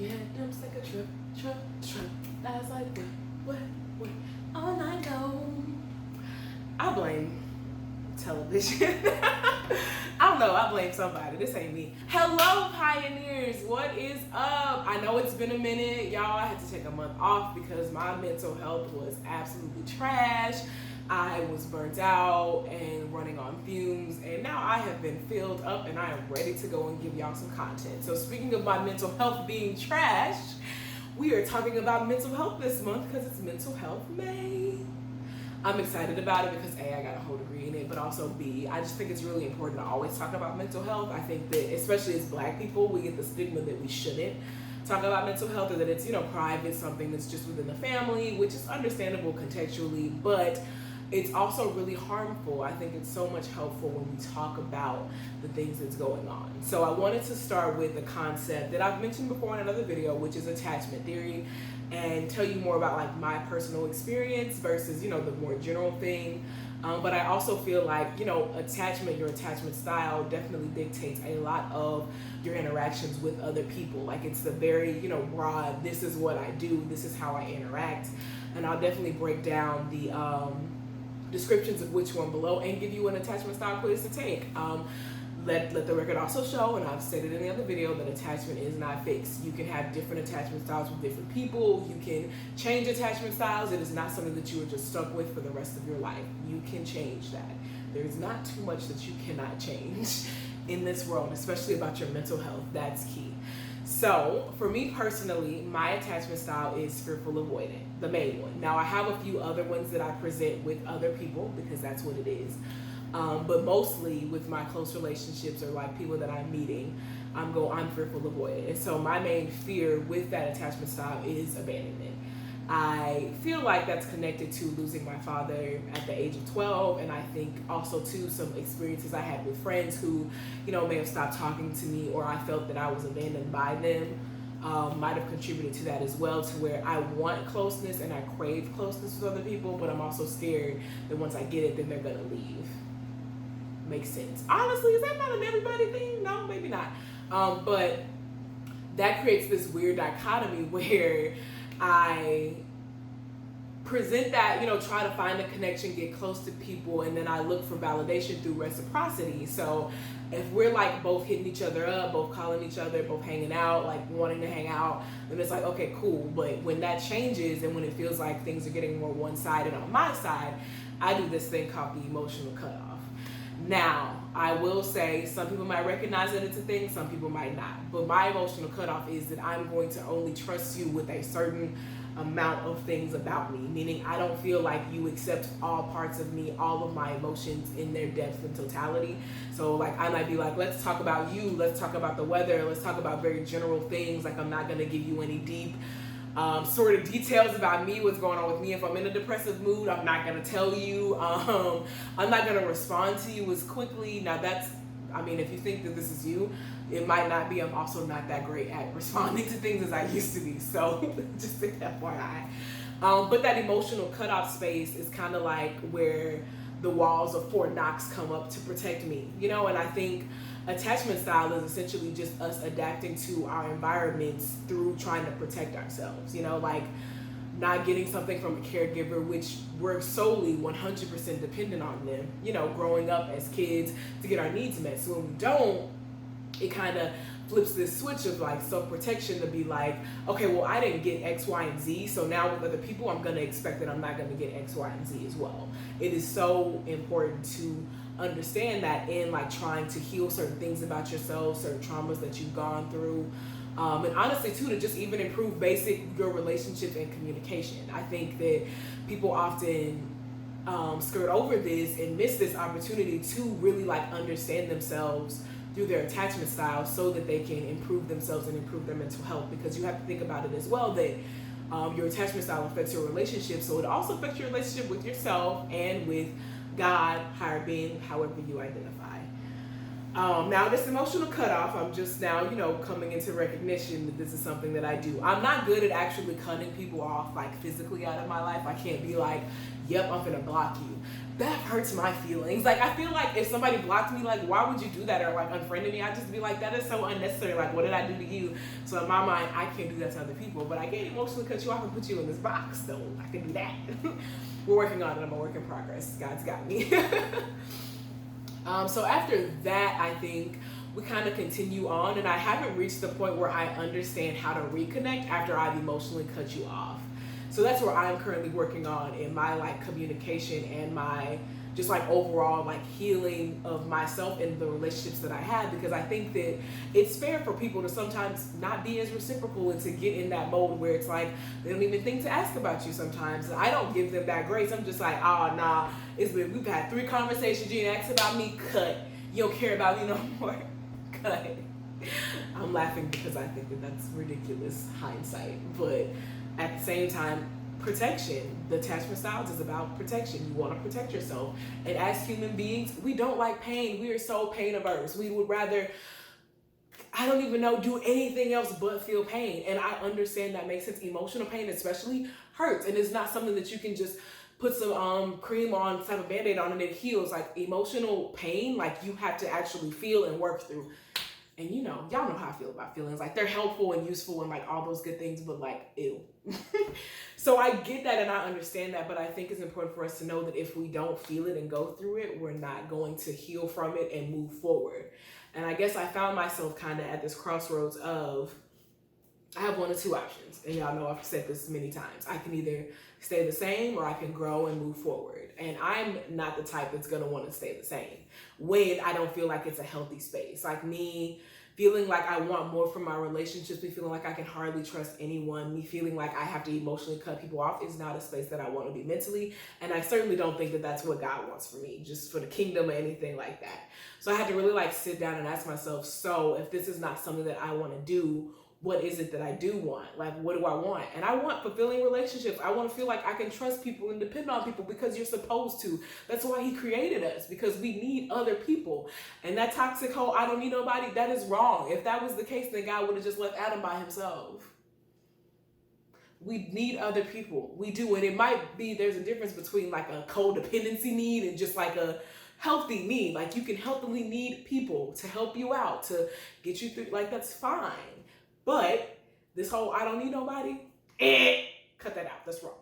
your head jumps like a trip. That's like what, all night long. I blame television. I don't know, I blame somebody. This ain't me. Hello, pioneers. What is up? I know it's been a minute. Y'all, I had to take a month off because my mental health was absolutely trash. I was burnt out and running on fumes, and now I have been filled up and I am ready to go and give y'all some content. So speaking of my mental health being trash, we are talking about mental health this month because it's Mental Health May. I'm excited about it because A, I got a whole degree in it, but also B, I just think it's really important to always talk about mental health. I think that especially as Black people, we get the stigma that we shouldn't talk about mental health, or that it's, private, something that's just within the family, which is understandable contextually, but it's also really harmful. I think it's so much helpful when we talk about the things that's going on. So I wanted to start with a concept that I've mentioned before in another video, which is attachment theory, and tell you more about like my personal experience versus, the more general thing. But I also feel like, attachment, your attachment style definitely dictates a lot of your interactions with other people. Like it's the very, broad, this is what I do, this is how I interact. And I'll definitely break down the descriptions of which one below and give you an attachment style quiz to take. Let the record also show, and I've stated in the other video, that attachment is not fixed. You can have different attachment styles with different people. You can change attachment styles. It is not something that you are just stuck with for the rest of your life. You can change that. There's not too much that you cannot change in this world, especially about your mental health. That's key. So for me personally, my attachment style is fearful avoidant, the main one. Now I have a few other ones that I present with other people because that's what it is. But mostly with my close relationships or like people that I'm meeting, I'm fearful avoidant. And so my main fear with that attachment style is abandonment. I feel like that's connected to losing my father at the age of 12, and I think also to some experiences I had with friends who, may have stopped talking to me, or I felt that I was abandoned by them. Might have contributed to that as well, to where I want closeness and I crave closeness with other people, but I'm also scared that once I get it, then they're gonna leave. Makes sense. Honestly, is that not an everybody thing? No, maybe not. But that creates this weird dichotomy where I present that, try to find a connection, get close to people, and then I look for validation through reciprocity. So if we're like both hitting each other up, both calling each other, both hanging out, like wanting to hang out, then it's like, okay, cool. But when that changes and when it feels like things are getting more one-sided on my side, I do this thing called the emotional cutoff. Now, I will say some people might recognize that it's a thing, some people might not. But my emotional cutoff is that I'm going to only trust you with a certain amount of things about me, meaning I don't feel like you accept all parts of me, all of my emotions in their depth and totality. So like I might be like, let's talk about you, let's talk about the weather, let's talk about very general things. Like I'm not going to give you any deep sort of details about me, what's going on with me. If I'm in a depressive mood, I'm not going to tell you. I'm not going to respond to you as quickly. Now if you think that this is you, it might not be. I'm also not that great at responding to things as I used to be. So just an FYI. But that emotional cutoff space is kind of like where the walls of Fort Knox come up to protect me, and I think attachment style is essentially just us adapting to our environments through trying to protect ourselves, like not getting something from a caregiver, which we're solely 100% dependent on them, growing up as kids to get our needs met. So when we don't, it kind of flips this switch of like self-protection to be like, okay, well, I didn't get X, Y, and Z, so now with other people, I'm going to expect that I'm not going to get X, Y, and Z as well. It is so important to understand that in like trying to heal certain things about yourself, certain traumas that you've gone through, and honestly too, to just even improve your relationships and communication. I think that people often skirt over this and miss this opportunity to really like understand themselves through their attachment style so that they can improve themselves and improve their mental health, because you have to think about it as well that your attachment style affects your relationship, so it also affects your relationship with yourself and with God, higher being, however you identify. Now this emotional cutoff, I'm just now, coming into recognition that this is something that I do. I'm not good at actually cutting people off, like physically out of my life. I can't be like, yep, I'm gonna block you. That hurts my feelings. Like, I feel like if somebody blocked me, like, why would you do that? Or like unfriended me, I'd just be like, that is so unnecessary. Like, what did I do to you? So in my mind, I can't do that to other people, but I can't emotionally cut you off and put you in this box, though. I can do that. We're working on it. I'm a work in progress. God's got me. So after that, I think we kind of continue on, and I haven't reached the point where I understand how to reconnect after I've emotionally cut you off. So that's where I'm currently working on in my like communication and my just like overall like healing of myself and the relationships that I have, because I think that it's fair for people to sometimes not be as reciprocal and to get in that mode where it's like they don't even think to ask about you sometimes. And I don't give them that grace. I'm just like, oh nah, we've had 3 conversations, you didn't ask about me, cut. You don't care about me no more, cut. I'm laughing because I think that that's ridiculous hindsight, but at the same time, protection. The attachment styles is about protection. You want to protect yourself. And as human beings, we don't like pain. We are so pain averse. We would rather, I don't even know, do anything else but feel pain. And I understand that makes sense. Emotional pain especially hurts. And it's not something that you can just put some cream on, type of Band-Aid on, and it heals. Like emotional pain, like you have to actually feel and work through. And y'all know how I feel about feelings. Like they're helpful and useful and like all those good things, but like, ew. So I get that and I understand that, but I think it's important for us to know that if we don't feel it and go through it, we're not going to heal from it and move forward. And I guess I found myself kind of at this crossroads of, I have 1 or 2 options. And y'all know I've said this many times. I can either stay the same or I can grow and move forward. And I'm not the type that's going to want to stay the same when I don't feel like it's a healthy space. Like me feeling like I want more from my relationships, me feeling like I can hardly trust anyone, me feeling like I have to emotionally cut people off is not a space that I want to be mentally. And I certainly don't think that that's what God wants for me, just for the kingdom or anything like that. So I had to really like sit down and ask myself, so if this is not something that I want to do, what is it that I do want? Like, what do I want? And I want fulfilling relationships. I want to feel like I can trust people and depend on people because you're supposed to. That's why he created us, because we need other people. And that toxic whole, I don't need nobody, that is wrong. If that was the case, then God would have just left Adam by himself. We need other people. We do. And it might be, there's a difference between like a codependency need and just like a healthy need. Like you can healthily need people to help you out, to get you through. Like that's fine. But this whole I don't need nobody, cut that out. That's wrong.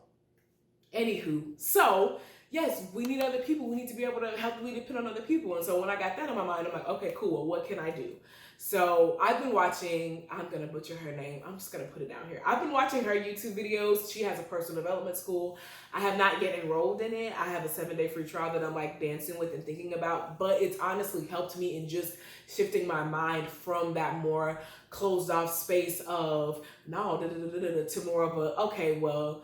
Anywho, so yes, we need other people. We need to be able to healthily depend on other people. And so when I got that in my mind, I'm like, okay, cool. Well, what can I do? So I've been watching, I'm going to butcher her name. I'm just going to put it down here. I've been watching her YouTube videos. She has a personal development school. I have not yet enrolled in it. I have a 7-day free trial that I'm like dancing with and thinking about, but it's honestly helped me in just shifting my mind from that more closed off space of no, to more of a, okay, well,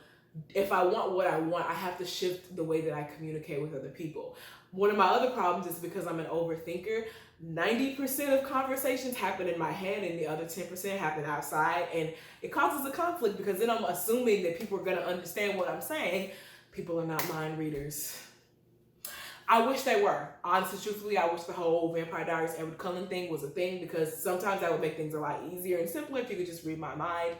if I want what I want, I have to shift the way that I communicate with other people. One of my other problems is because I'm an overthinker, 90% of conversations happen in my head and the other 10% happen outside. And it causes a conflict because then I'm assuming that people are going to understand what I'm saying. People are not mind readers. I wish they were. Honestly, truthfully, I wish the whole Vampire Diaries Edward Cullen thing was a thing, because sometimes that would make things a lot easier and simpler if you could just read my mind.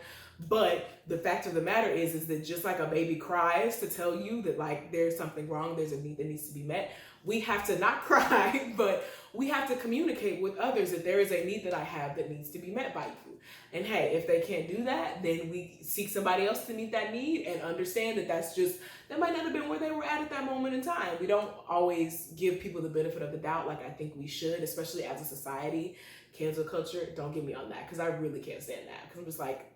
But the fact of the matter is that just like a baby cries to tell you that like there's something wrong, there's a need that needs to be met, we have to not cry, but we have to communicate with others that there is a need that I have that needs to be met by you. And hey, if they can't do that, then we seek somebody else to meet that need and understand that that might not have been where they were at that moment in time. We don't always give people the benefit of the doubt like I think we should, especially as a society. Cancel culture, don't get me on that, because I really can't stand that. Because I'm just like,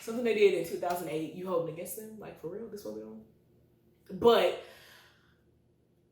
something they did in 2008, you holding against them? Like, for real? This what we doing? But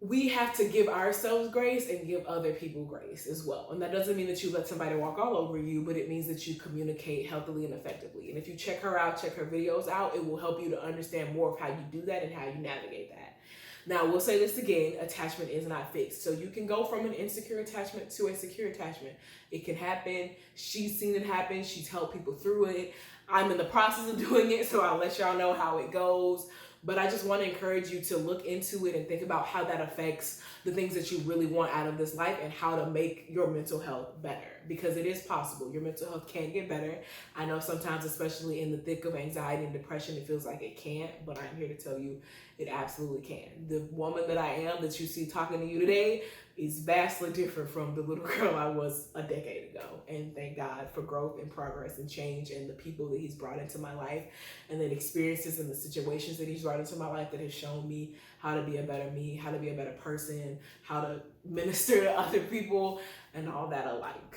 we have to give ourselves grace and give other people grace as well. And that doesn't mean that you let somebody walk all over you, but it means that you communicate healthily and effectively. And if you check her out, check her videos out, it will help you to understand more of how you do that and how you navigate that. Now, we'll say this again, attachment is not fixed. So you can go from an insecure attachment to a secure attachment. It can happen. She's seen it happen. She's helped people through it. I'm in the process of doing it, so I'll let y'all know how it goes. But I just want to encourage you to look into it and think about how that affects the things that you really want out of this life and how to make your mental health better, because it is possible. Your mental health can get better. I know sometimes, especially in the thick of anxiety and depression, it feels like it can't, but I'm here to tell you it absolutely can. The woman that I am, that you see talking to you today, is vastly different from the little girl I was a decade ago. And thank God for growth and progress and change and the people that he's brought into my life, and the experiences and the situations that he's brought into my life that has shown me how to be a better me, how to be a better person, how to minister to other people, and all that alike.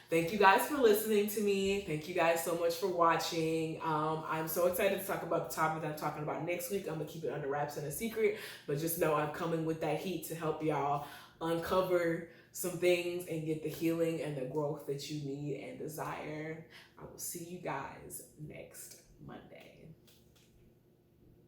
Thank you guys for listening to me. Thank you guys so much for watching. I'm so excited to talk about the topic that I'm talking about next week. I'm gonna keep it under wraps and a secret, but just know I'm coming with that heat to help y'all uncover some things and get the healing and the growth that you need and desire. I will see you guys next Monday.